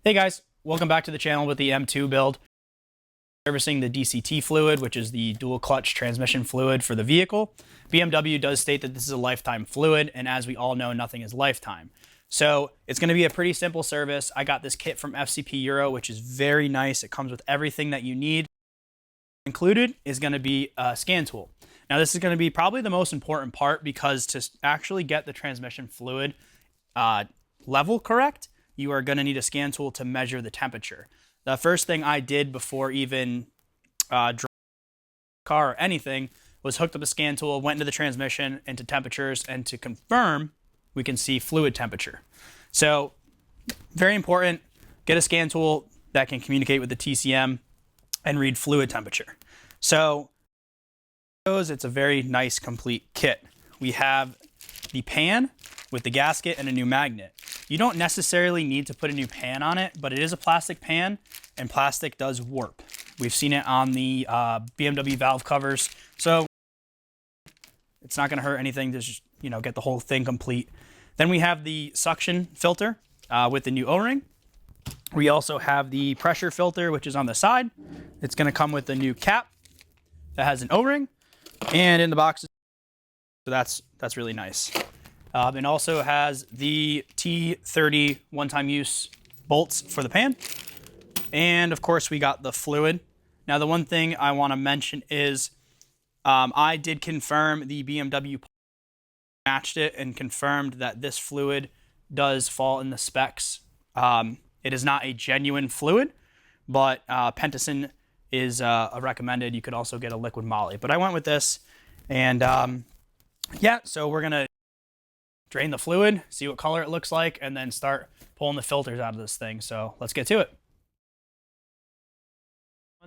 Hey guys, welcome back to the channel with the M2 build. Servicing the DCT fluid, which is the dual clutch transmission fluid for the vehicle. BMW does state that this is a lifetime fluid, and as we all know, nothing is lifetime. So it's going to be a pretty simple service. I got this kit from FCP Euro, which is very nice. It comes with everything that you need. Included is going to be a scan tool. Now this is going to be probably the most important part, because to actually get the transmission fluid level correct, you are going to need a scan tool to measure the temperature. The first thing I did before even driving the car or anything was hooked up a scan tool, went into the transmission, into temperatures, and to confirm, we can see fluid temperature. So very important, get a scan tool that can communicate with the TCM and read fluid temperature. So it's a very nice complete kit. We have the pan with the gasket and a new magnet. You don't necessarily need to put a new pan on it, but it is a plastic pan, and plastic does warp. We've seen it on the BMW valve covers, so it's not going to hurt anything to just, get the whole thing complete. Then we have the suction filter with the new O-ring. We also have the pressure filter, which is on the side. It's going to come with a new cap that has an O-ring, and in the box, so that's really nice. It also has the T30 one-time use bolts for the pan. And of course, we got the fluid. Now, the one thing I want to mention is I did confirm the BMW matched it and confirmed that this fluid does fall in the specs. It is not a genuine fluid, but Pentacin is a recommended. You could also get a liquid moly, but I went with this. And yeah, so we're going to drain the fluid, see what color it looks like, and then start pulling the filters out of this thing. So let's get to it.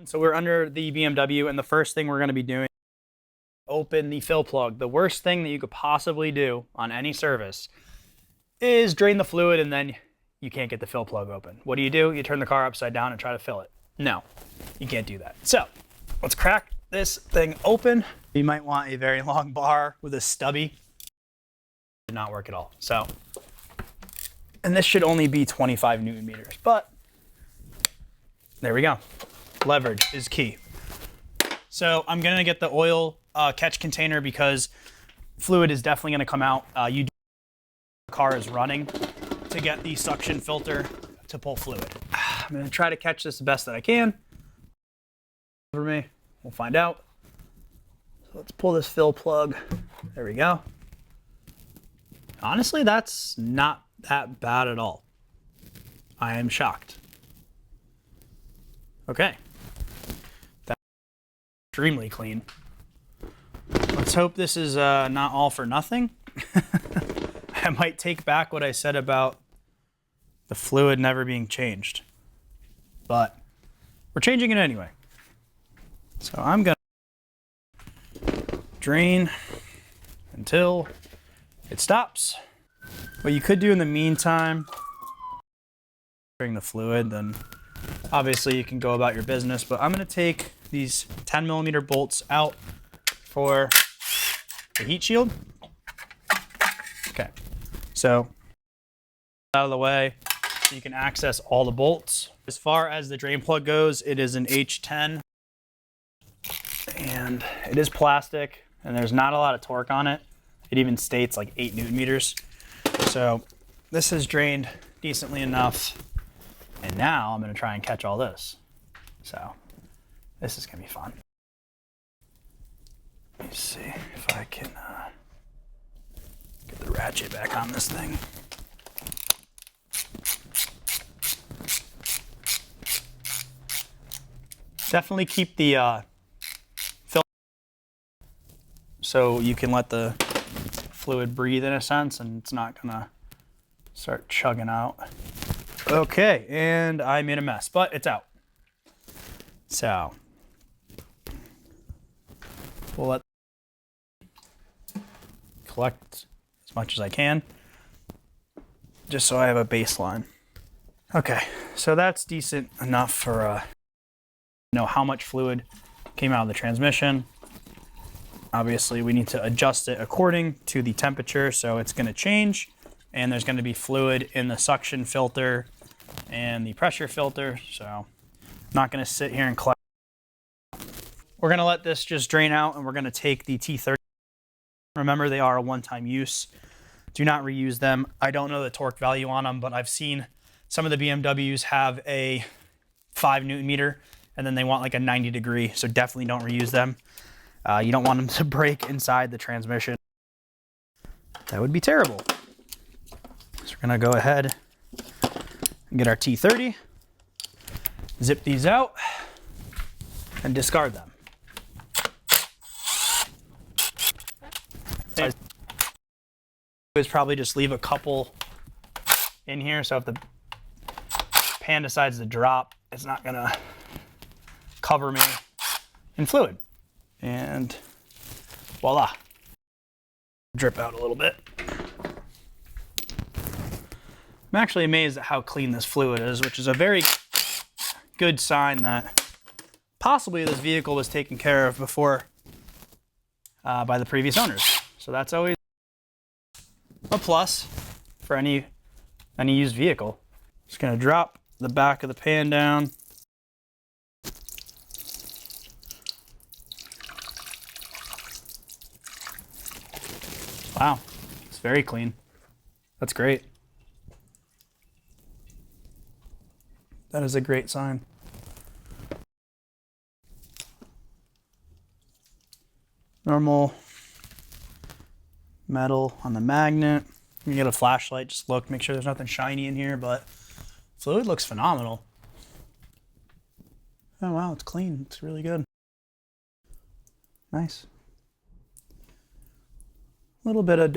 So we're under the BMW, and the first thing we're going to be doing, open the fill plug. The worst thing that you could possibly do on any service is drain the fluid and then you can't get the fill plug open. What do? You turn the car upside down and try to fill it. No, you can't do that. So let's crack this thing open. You might want a very long bar with a stubby. Did not work at all. So, and this should only be 25 Newton meters, but there we go. Leverage is key. So I'm gonna get the oil catch container, because fluid is definitely gonna come out. The car is running to get the suction filter to pull fluid. I'm gonna try to catch this the best that I can. For me, we'll find out. So let's pull this fill plug. There we go. Honestly, that's not that bad at all. I am shocked. Okay. That's extremely clean. Let's hope this is not all for nothing. I might take back what I said about the fluid never being changed. But we're changing it anyway. So I'm going to drain until it stops. What you could do in the meantime, during the fluid, then obviously you can go about your business, but I'm going to take these 10mm bolts out for the heat shield. Okay, so out of the way so you can access all the bolts. As far as the drain plug goes, it is an H10 and it is plastic, and there's not a lot of torque on it. It even states like 8 Newton meters. So this has drained decently enough. And now I'm going to try and catch all this. So this is going to be fun. Let me see if I can get the ratchet back on this thing. Definitely keep the filter so you can let the fluid breathe in a sense, and it's not gonna start chugging out. Okay, and I made a mess, but it's out. So we'll let collect as much as I can, just so I have a baseline. Okay, so that's decent enough for know how much fluid came out of the transmission. Obviously, we need to adjust it according to the temperature, so it's going to change, and there's going to be fluid in the suction filter and the pressure filter. So I'm not going to sit here and collect. We're going to let this just drain out, and we're going to take the T30. Remember, they are a one-time use. Do not reuse them. I don't know the torque value on them, but I've seen some of the BMWs have a 5 Newton meter, and then they want like a 90 degree. So definitely don't reuse them. You don't want them to break inside the transmission. That would be terrible. So we're gonna go ahead and get our T30, zip these out, and discard them. Is probably just leave a couple in here, so if the pan decides to drop, it's not gonna cover me in fluid. And voila, drip out a little bit. I'm actually amazed at how clean this fluid is, which is a very good sign that possibly this vehicle was taken care of before by the previous owners. So that's always a plus for any used vehicle. Just gonna drop the back of the pan down. Wow, it's very clean. That's great. That is a great sign. Normal metal on the magnet. You get a flashlight, just look, make sure there's nothing shiny in here, but fluid looks phenomenal. Oh wow, it's clean. It's really good. Nice. A little bit of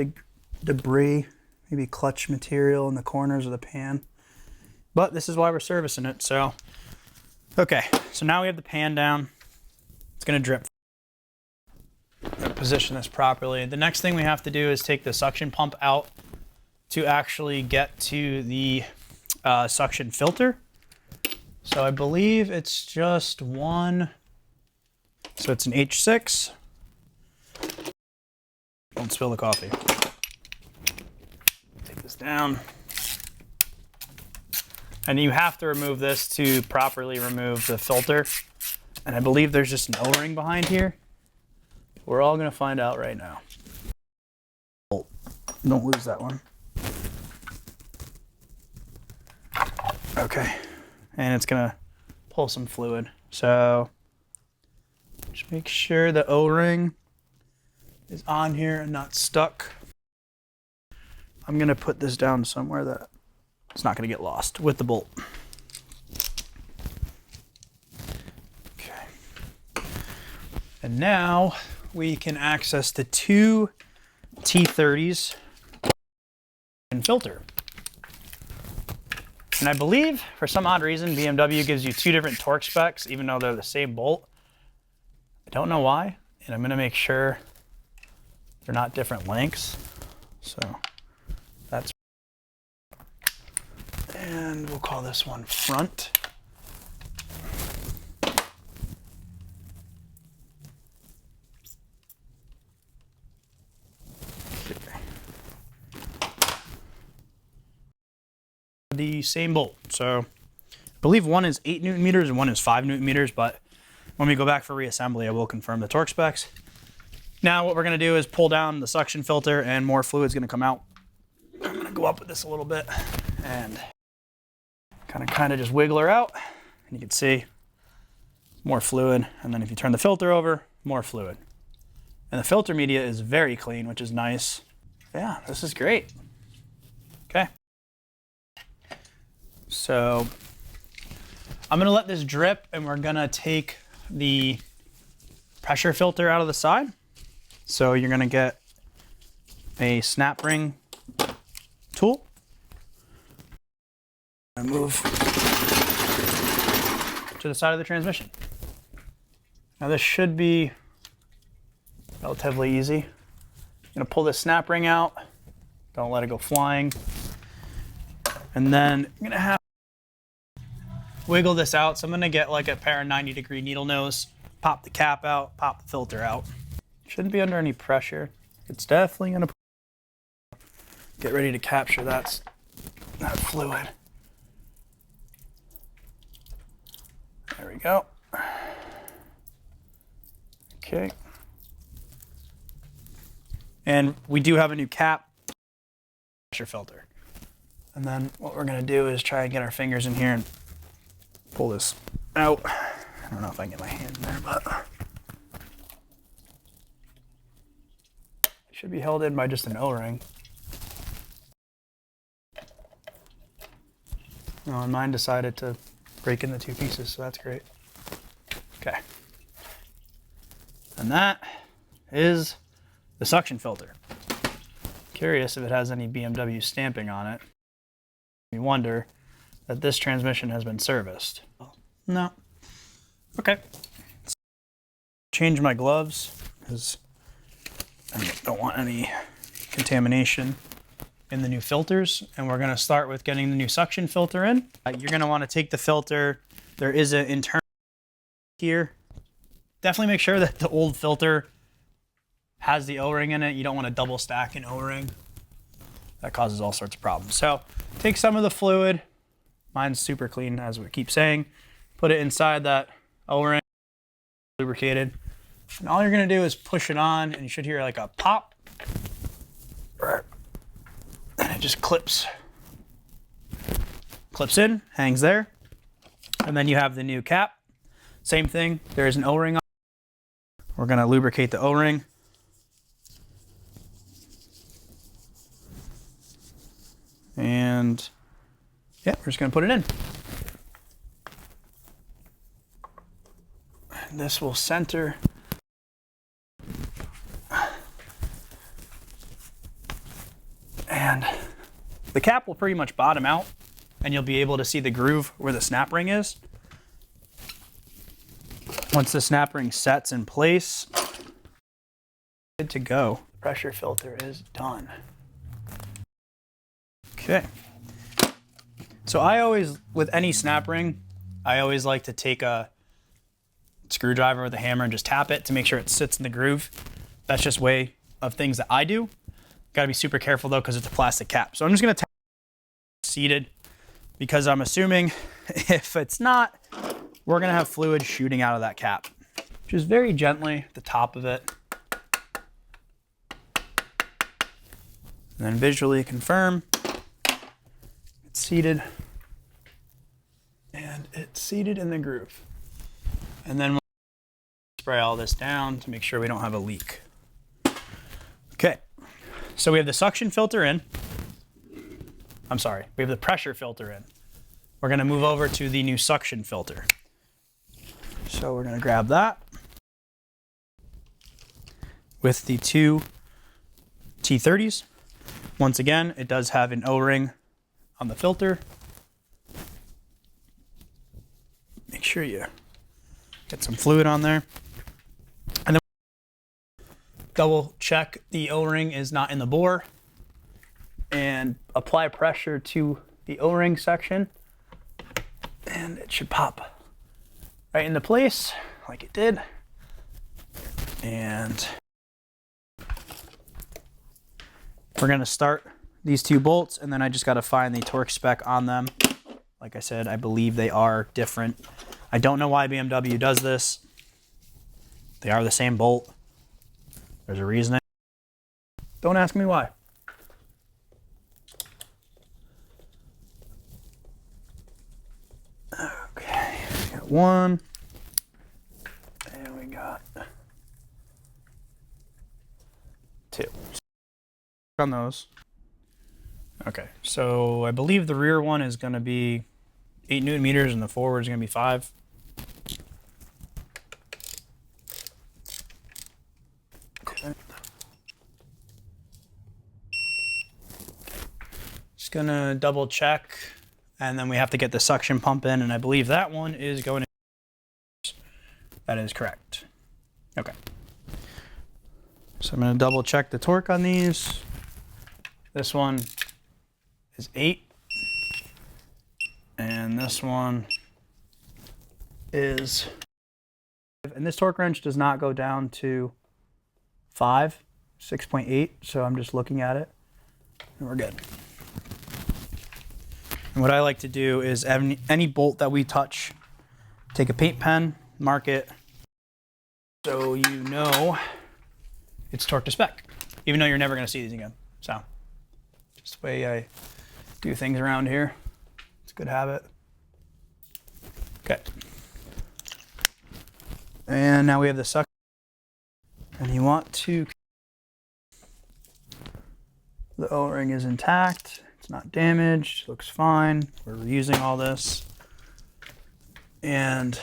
debris, maybe clutch material in the corners of the pan. But this is why we're servicing it, so. Okay, so now we have the pan down. It's gonna drip. Position this properly. The next thing we have to do is take the suction pump out to actually get to the suction filter. So I believe it's just one. So it's an H6. Don't spill the coffee. Take this down. And you have to remove this to properly remove the filter. And I believe there's just an O-ring behind here. We're all gonna find out right now. Don't lose that one. Okay, and it's gonna pull some fluid. So just make sure the O-ring is on here and not stuck. I'm gonna put this down somewhere that it's not gonna get lost with the bolt. Okay. And now we can access the two T30s and filter. And I believe, for some odd reason, BMW gives you two different torque specs, even though they're the same bolt. I don't know why, and I'm gonna make sure they're not different lengths. So that's, and we'll call this one front. The same bolt. So I believe one is 8 Newton meters and one is 5 Newton meters, but when we go back for reassembly, I will confirm the torque specs. Now what we're gonna do is pull down the suction filter and more fluid's gonna come out. I'm gonna go up with this a little bit and kind of just wiggle her out, and you can see more fluid. And then if you turn the filter over, more fluid. And the filter media is very clean, which is nice. Yeah, this is great. Okay. So I'm gonna let this drip, and we're gonna take the pressure filter out of the side. So you're gonna get a snap ring tool. And move to the side of the transmission. Now this should be relatively easy. I'm gonna pull this snap ring out. Don't let it go flying. And then I'm gonna have to wiggle this out. So I'm gonna get like a pair of 90-degree needle nose, pop the cap out, pop the filter out. Shouldn't be under any pressure. It's definitely gonna get ready to capture that fluid. we go. Okay. And we do have a new cap, pressure filter. And then what we're gonna do is try and get our fingers in here and pull this out. I don't know if I can get my hand in there, but it should be held in by just an O-ring. Oh, and mine decided to break into two pieces, so that's great. Okay. And that is the suction filter. Curious if it has any BMW stamping on it. You wonder that this transmission has been serviced. No. Okay. Change my gloves because I don't want any contamination in the new filters. And we're going to start with getting the new suction filter in. You're going to want to take the filter. There is an internal here. Definitely make sure that the old filter has the O-ring in it. You don't want to double stack an O-ring. That causes all sorts of problems. So take some of the fluid. Mine's super clean, as we keep saying. Put it inside that O-ring, lubricated. And all you're going to do is push it on, and you should hear like a pop. And it just clips in, hangs there. And then you have the new cap. Same thing. There is an O-ring on. We're going to lubricate the O-ring. And yeah, we're just going to put it in. And this will center. And the cap will pretty much bottom out, and you'll be able to see the groove where the snap ring is. Once the snap ring sets in place, good to go. Pressure filter is done. Okay. So I always, with any snap ring, I always like to take a screwdriver with a hammer and just tap it to make sure it sits in the groove. That's just way of things that I do. Got to be super careful though, because it's a plastic cap. So I'm just going to tap it seated, because I'm assuming if it's not, we're going to have fluid shooting out of that cap. Just very gently at the top of it. And then visually confirm it's seated. And it's seated in the groove. And then we'll spray all this down to make sure we don't have a leak. Okay, so we have the suction filter in. I'm sorry, we have the pressure filter in. We're gonna move over to the new suction filter. So we're gonna grab that with the two T30s. Once again, it does have an O-ring on the filter. Make sure you get some fluid on there. And then double check the O-ring is not in the bore, and apply pressure to the O-ring section, and it should pop right into place like it did. And we're going to start these two bolts, and then I just got to find the torque spec on them. Like I said, I believe they are different. I don't know why BMW does this. They are the same bolt. There's a reason. Don't ask me why. Okay, we got one. And we got two. On those. Okay, so I believe the rear one is going to be 8 Newton meters and the forward is going to be 5. Okay. Just going to double check, and then we have to get the suction pump in, and I believe that one is going to. That is correct. Okay. So I'm going to double check the torque on these. This one is 8, and this one is, and this torque wrench does not go down to 5, 6.8, so I'm just looking at it, and we're good. And what I like to do is any bolt that we touch Take a paint pen, mark it, so you know it's torque to spec, even though you're never going to see these again. So, just the way I do things around here. It's a good habit. Okay. And now we have the suction. And you want to, the O-ring is intact. It's not damaged, looks fine. We're reusing all this. And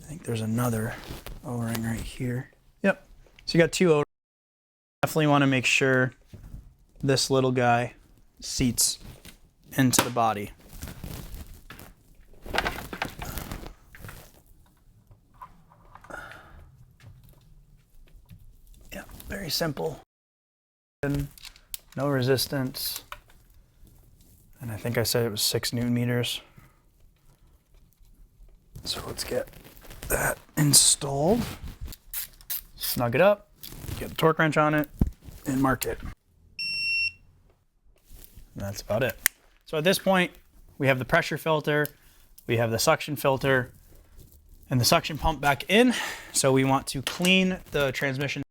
I think there's another O-ring right here. Yep. So you got two O-rings. Definitely want to make sure this little guy seats into the body. Yeah, very simple. No resistance. And I think I said it was 6 Newton meters. So let's get that installed. Snug it up, get the torque wrench on it, and mark it. And that's about it. So at this point, we have the pressure filter, we have the suction filter, and the suction pump back in. So we want to clean the transmission.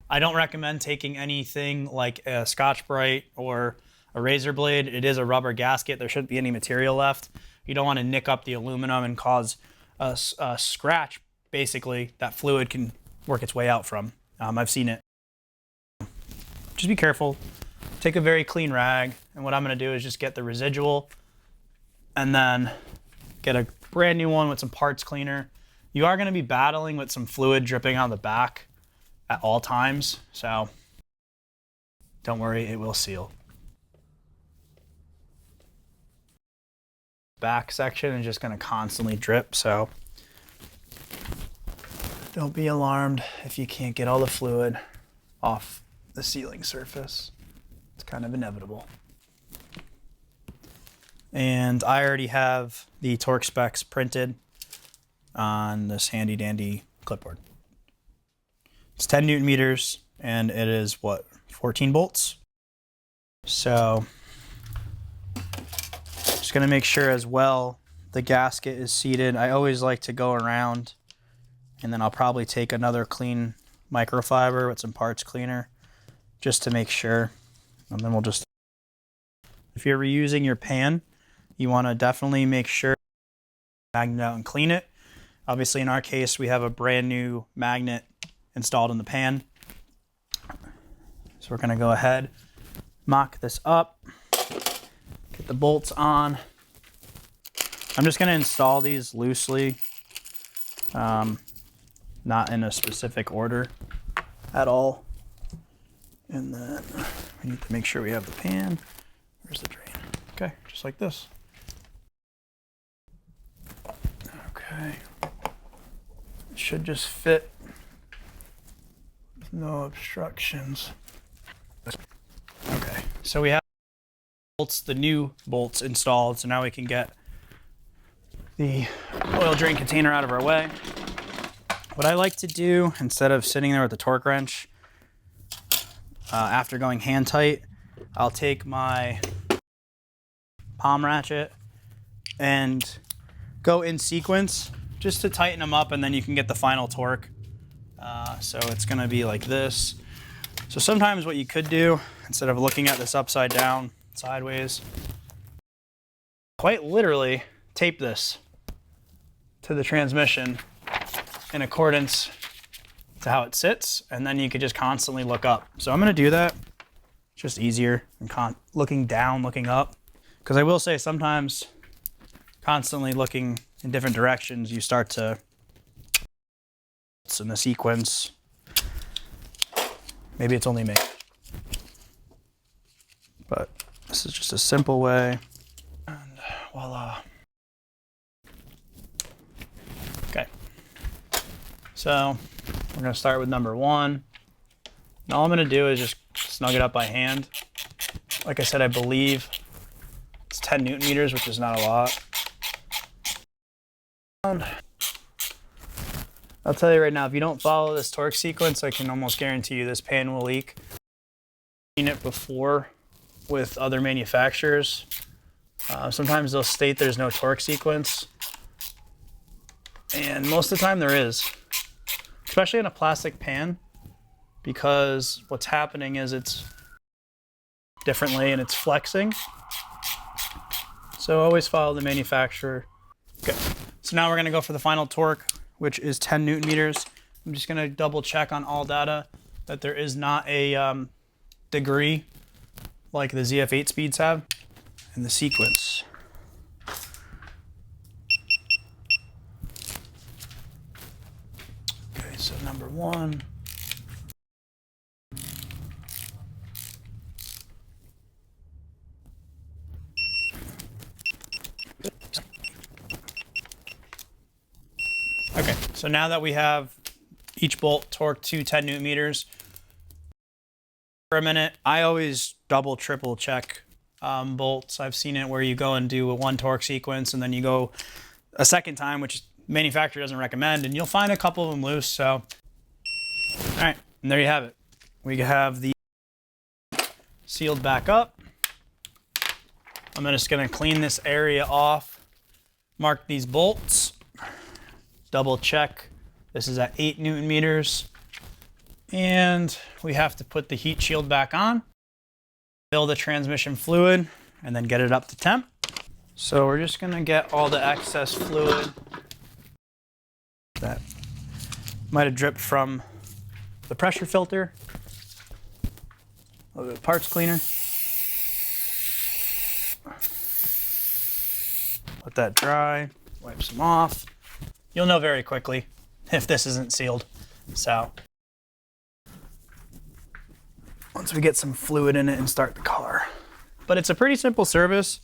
I don't recommend taking anything like a Scotch-Brite or a razor blade. It is a rubber gasket. There shouldn't be any material left. You don't want to nick up the aluminum and cause a scratch, basically, that fluid can work its way out from. I've seen it. Just be careful. Take a very clean rag, and what I'm going to do is just get the residual and then get a brand new one with some parts cleaner. You are going to be battling with some fluid dripping on the back at all times, so don't worry, it will seal. Back section is just going to constantly drip, so don't be alarmed if you can't get all the fluid off the sealing surface. It's kind of inevitable. And I already have the torque specs printed on this handy dandy clipboard. It's 10 Newton meters and it is what, 14 bolts? So just gonna make sure as well the gasket is seated. I always like to go around and then I'll probably take another clean microfiber with some parts cleaner just to make sure. And then we'll just, if you're reusing your pan, you want to definitely make sure magnet out and clean it. Obviously in our case, we have a brand new magnet installed in the pan. So we're going to go ahead, mock this up, get the bolts on. I'm just going to install these loosely, not in a specific order at all. And then we need to make sure we have the pan. Where's the drain? Okay, just like this. Okay. It should just fit with no obstructions. Okay, so we have bolts, the new bolts installed, so now we can get the oil drain container out of our way. What I like to do, instead of sitting there with the torque wrench, after going hand tight, I'll take my palm ratchet and go in sequence just to tighten them up, and then you can get the final torque. So it's going to be like this. So sometimes what you could do, instead of looking at this upside down, sideways, quite literally tape this to the transmission in accordance to how it sits, and then you could just constantly look up. So I'm going to do that. It's just easier than looking down, looking up. Because I will say sometimes constantly looking in different directions, you start to, it's in the sequence. Maybe it's only me. But this is just a simple way. And voila. Okay. So we're going to start with number 1. And all I'm going to do is just snug it up by hand. Like I said, I believe it's 10 Newton meters, which is not a lot. I'll tell you right now, if you don't follow this torque sequence, I can almost guarantee you this pan will leak. I've seen it before with other manufacturers. Sometimes they'll state there's no torque sequence, and most of the time there is, especially in a plastic pan, because what's happening is it's differently and it's flexing. So always follow the manufacturer. Okay, so now we're gonna go for the final torque, which is 10 Newton meters. I'm just gonna double check on all data that there is not a degree like the ZF8 speeds have. And the sequence. Okay, so number 1. Okay, so now that we have each bolt torqued to 10 Newton meters, for a minute, I always double, triple check bolts. I've seen it where you go and do a 1 torque sequence and then you go a second time, which manufacturer doesn't recommend, and you'll find a couple of them loose. So, all right, and there you have it. We have the sealed back up. I'm just gonna clean this area off, mark these bolts, double check. This is at 8 Newton meters, and we have to put the heat shield back on, fill the transmission fluid, and then get it up to temp. So we're just gonna get all the excess fluid that might have dripped from the pressure filter, a little bit of parts cleaner. Let that dry, wipe some off. You'll know very quickly if this isn't sealed. So once we get some fluid in it and start the car. But it's a pretty simple service.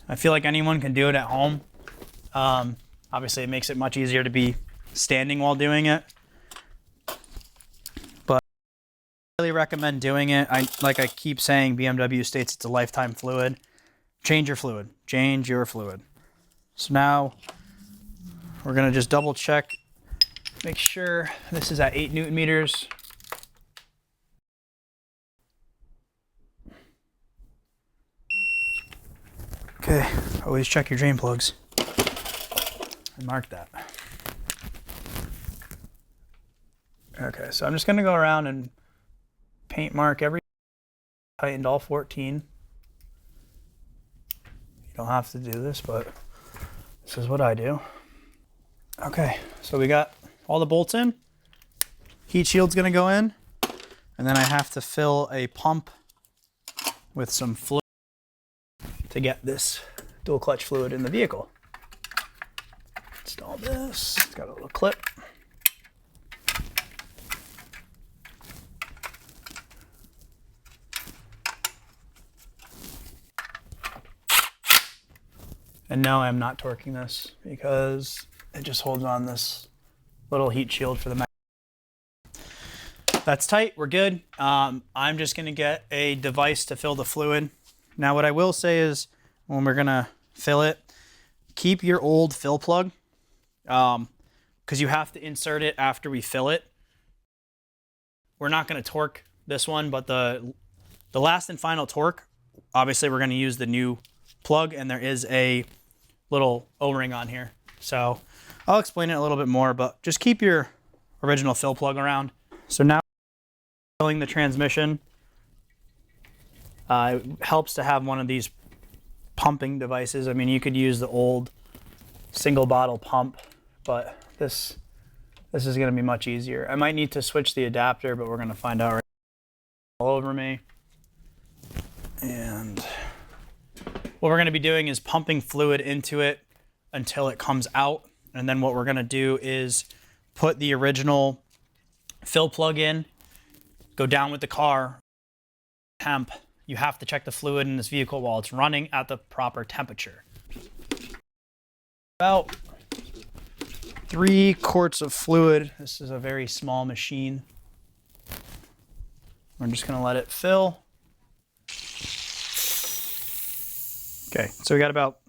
I feel like anyone can do it at home. Obviously it makes it much easier to be standing while doing it. But I really recommend doing it. Like I keep saying, BMW states it's a lifetime fluid. Change your fluid. Change your fluid. So now we're gonna just double check, make sure this is at 8 Newton meters. Okay, always check your drain plugs. And mark that. Okay, so I'm just gonna go around and paint mark every, tightened all 14. You don't have to do this, but this is what I do. Okay, so we got all the bolts in. Heat shield's gonna go in, and then I have to fill a pump with some fluid to get this dual clutch fluid in the vehicle. Install this, it's got a little clip. And no, I'm not torquing this because it just holds on this little heat shield for the mag. That's tight, we're good. I'm just gonna get a device to fill the fluid. Now what I will say is when we're gonna fill it, keep your old fill plug because you have to insert it after we fill it. We're not gonna torque this one, but the last and final torque, obviously we're gonna use the new plug, and there is a little O-ring on here. So I'll explain it a little bit more, but just keep your original fill plug around. So now filling the transmission, it helps to have one of these pumping devices. I mean, you could use the old single bottle pump, but this is gonna be much easier. I might need to switch the adapter, but we're gonna find out right now. All over me. And what we're gonna be doing is pumping fluid into it until it comes out. And then what we're gonna do is put the original fill plug in, go down with the car, temp. You have to check the fluid in this vehicle while it's running at the proper temperature. About 3 quarts of fluid. This is a very small machine. We're just gonna let it fill. Okay, so we got about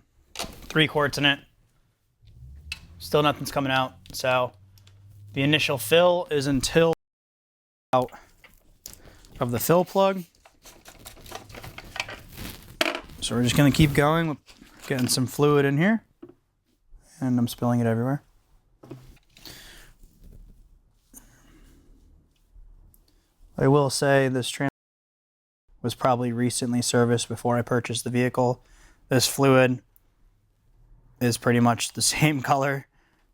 3 quarts in it. Still nothing's coming out. So the initial fill is until out of the fill plug. So we're just gonna keep going, getting some fluid in here, and I'm spilling it everywhere. I will say this transmission was probably recently serviced before I purchased the vehicle. This fluid is pretty much the same color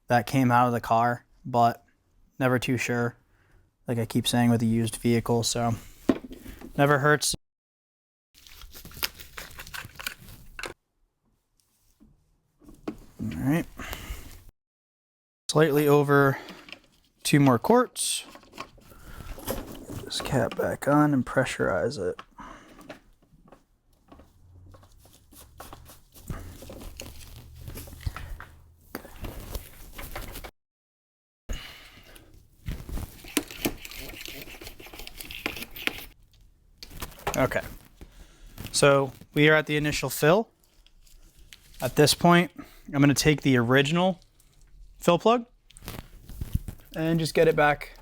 that came out of the car, but never too sure, like I keep saying with a used vehicle, so never hurts. All right, slightly over 2 more quarts. Put this cap back on and pressurize it. Okay, so we are at the initial fill. At this point, I'm going to take the original fill plug and just get it back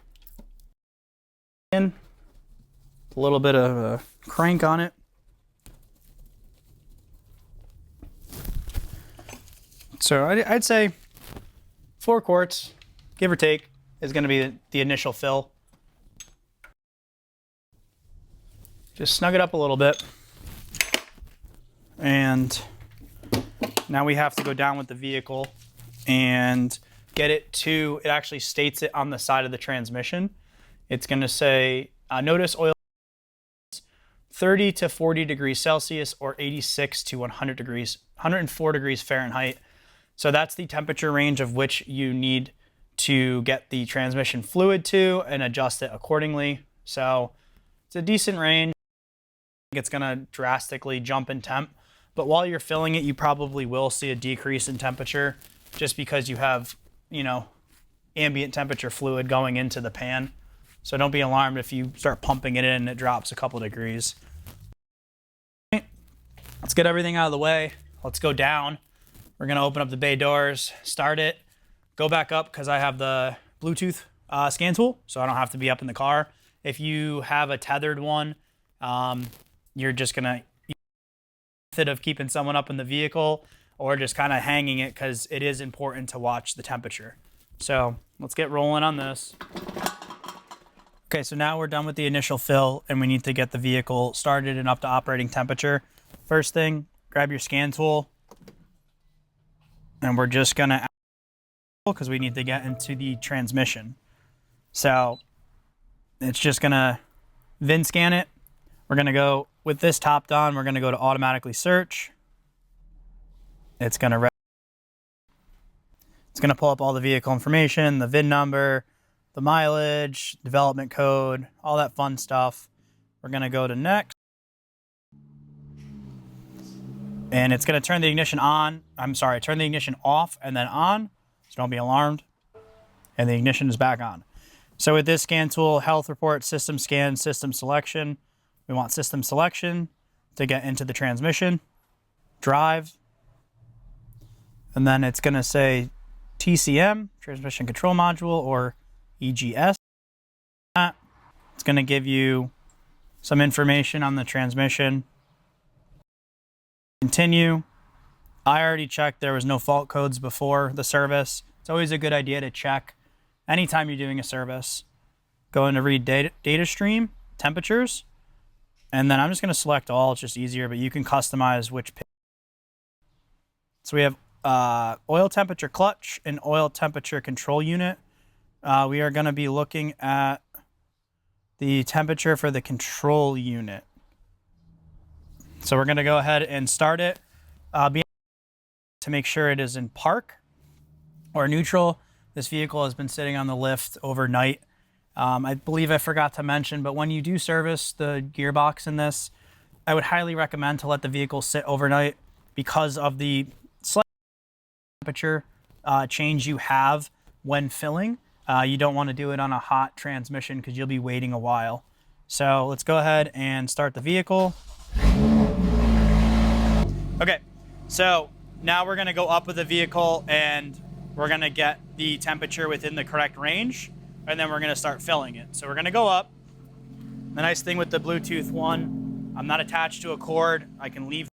in. A little bit of a crank on it. So I'd say 4 quarts, give or take, is going to be the initial fill. Just snug it up a little bit. And now we have to go down with the vehicle and get it to, it actually states it on the side of the transmission. It's going to say, notice oil 30 to 40 degrees Celsius or 86 to 104 degrees Fahrenheit. So that's the temperature range of which you need to get the transmission fluid to and adjust it accordingly. So it's a decent range. It's going to drastically jump in temp, but while you're filling it, you probably will see a decrease in temperature just because you have, you know, ambient temperature fluid going into the pan. So don't be alarmed if you start pumping it in and it drops a couple degrees. Let's get everything out of the way. Let's go down. We're going to open up the bay doors, start it, go back up because I have the Bluetooth scan tool, so I don't have to be up in the car. If you have a tethered one, you're just gonna method of keeping someone up in the vehicle or just kind of hanging it because it is important to watch the temperature. So let's get rolling on this. Okay, so now we're done with the initial fill and we need to get the vehicle started and up to operating temperature. First thing, grab your scan tool and we're just gonna, because we need to get into the transmission. So it's just gonna VIN scan it. We're going to go with this topped on. We're going to go to automatically search. It's going to pull up all the vehicle information, the VIN number, the mileage, development code, all that fun stuff. We're going to go to next. And it's going to turn the ignition on. Turn the ignition off and then on. So don't be alarmed. And the ignition is back on. So with this scan tool, health report, system scan, system selection. We want system selection to get into the transmission, drive, and then it's going to say TCM, transmission control module, or EGS. It's going to give you some information on the transmission. Continue. I already checked there was no fault codes before the service. It's always a good idea to check anytime you're doing a service. Go into read data stream, temperatures. And then I'm just going to select all. It's just easier, but you can customize which pin. So we have oil temperature clutch and oil temperature control unit. We are going to be looking at the temperature for the control unit. So we're going to go ahead and start it. To make sure it is in park or neutral. This vehicle has been sitting on the lift overnight. I believe I forgot to mention, but when you do service the gearbox in this, I would highly recommend to let the vehicle sit overnight because of the slight temperature change you have when filling. You don't want to do it on a hot transmission because you'll be waiting a while. So let's go ahead and start the vehicle. Okay, so now we're going to go up with the vehicle and we're going to get the temperature within the correct range. And then we're going to start filling it. So we're going to go up. The nice thing with the Bluetooth one, I'm not attached to a cord. I can leave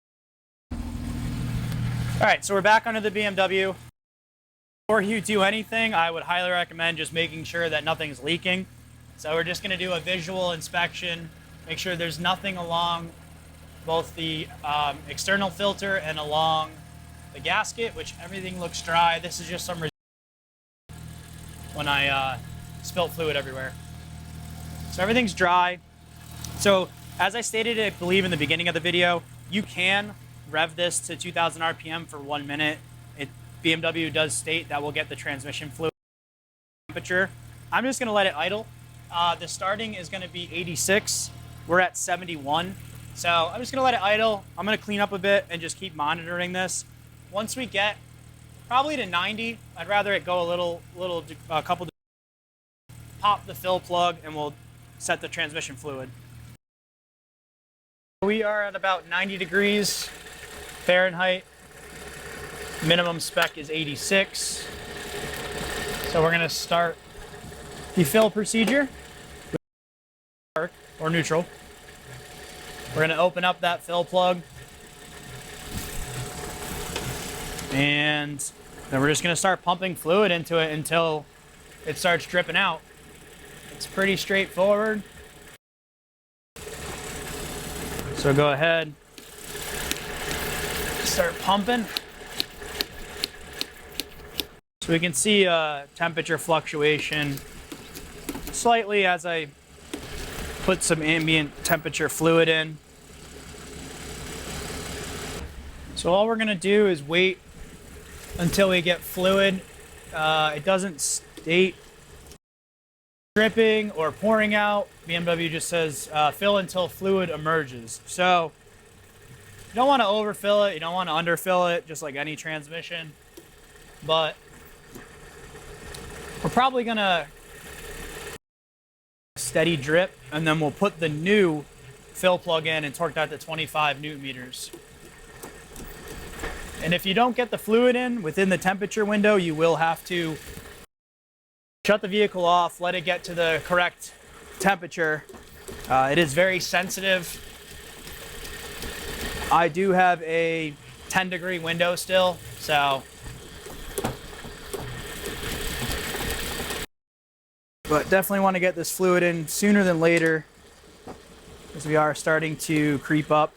All right, so we're back under the BMW. Before you do anything, I would highly recommend just making sure that nothing's leaking. So we're just going to do a visual inspection, make sure there's nothing along both the external filter and along the gasket, which everything looks dry. This is just some when I spilt fluid everywhere. So everything's dry. So as I stated, I believe in the beginning of the video, you can rev this to 2000 RPM for 1 minute. BMW does state that we'll get the transmission fluid temperature. I'm just gonna let it idle. The starting is gonna be 86. We're at 71. So I'm just gonna let it idle. I'm gonna clean up a bit and just keep monitoring this. Once we get probably to 90, I'd rather it go a couple, pop the fill plug and we'll set the transmission fluid. We are at about 90 degrees Fahrenheit. Minimum spec is 86. So we're gonna start the fill procedure, or neutral. We're gonna open up that fill plug, and then we're just gonna start pumping fluid into it until it starts dripping out. It's pretty straightforward. So go ahead, start pumping. So we can see temperature fluctuation slightly as I put some ambient temperature fluid in. So all we're gonna do is wait until we get fluid. It doesn't state dripping or pouring out. BMW just says fill until fluid emerges. So you don't want to overfill it, you don't want to underfill it, just like any transmission. But we're probably gonna steady drip, and then we'll put the new fill plug in and torque that to 25 Newton meters. And if you don't get the fluid in within the temperature window, you will have to shut the vehicle off, let it get to the correct temperature. It is very sensitive. I do have a 10-degree window still, so. But definitely want to get this fluid in sooner than later, as we are starting to creep up.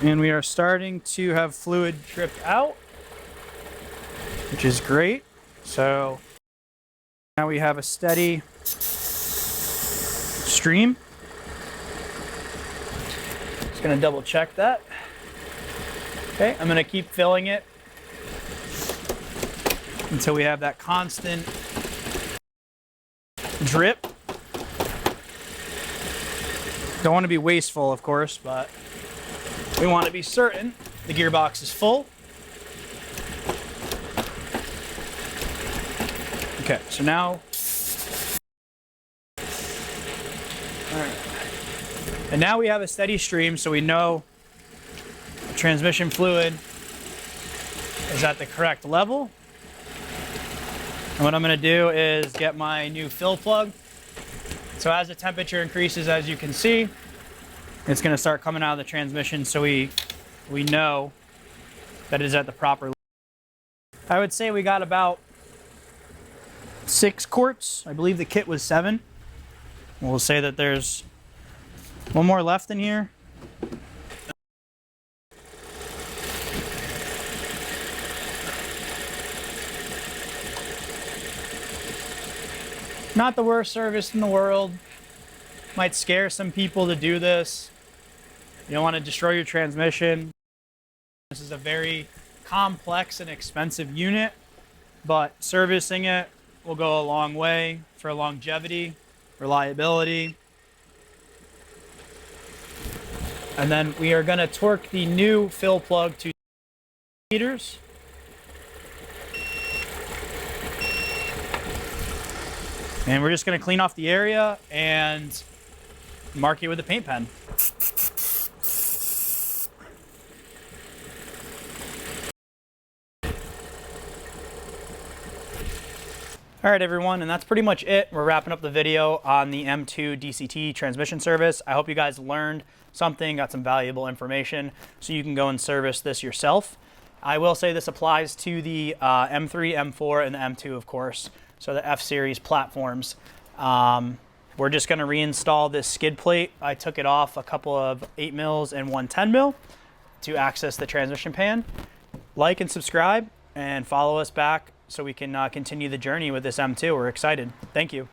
And we are starting to have fluid drip out, which is great. So now we have a steady stream. Just gonna double check that. Okay, I'm gonna keep filling it until we have that constant drip. Don't want to be wasteful, of course, but we want to be certain the gearbox is full. Okay, so now, all right. And now we have a steady stream, so we know the transmission fluid is at the correct level. And what I'm going to do is get my new fill plug. So as the temperature increases, as you can see, it's going to start coming out of the transmission, so we know that it is at the proper level. I would say we got about 6 quarts. I believe the kit was 7. We'll say that there's one more left in here. Not the worst service in the world. Might scare some people to do this. You don't want to destroy your transmission. This is a very complex and expensive unit, but servicing it will go a long way for longevity, reliability. And then we are going to torque the new fill plug to meters. And we're just going to clean off the area and mark it with a paint pen. All right, everyone, and that's pretty much it. We're wrapping up the video on the M2 DCT transmission service. I hope you guys learned something, got some valuable information, so you can go and service this yourself. I will say this applies to the M3, M4, and the M2, of course, so the F-Series platforms. We're just going to reinstall this skid plate. I took it off a couple of 8 mils and one 10 mil to access the transmission pan. Like and subscribe and follow us back so we can continue the journey with this M2. We're excited. Thank you.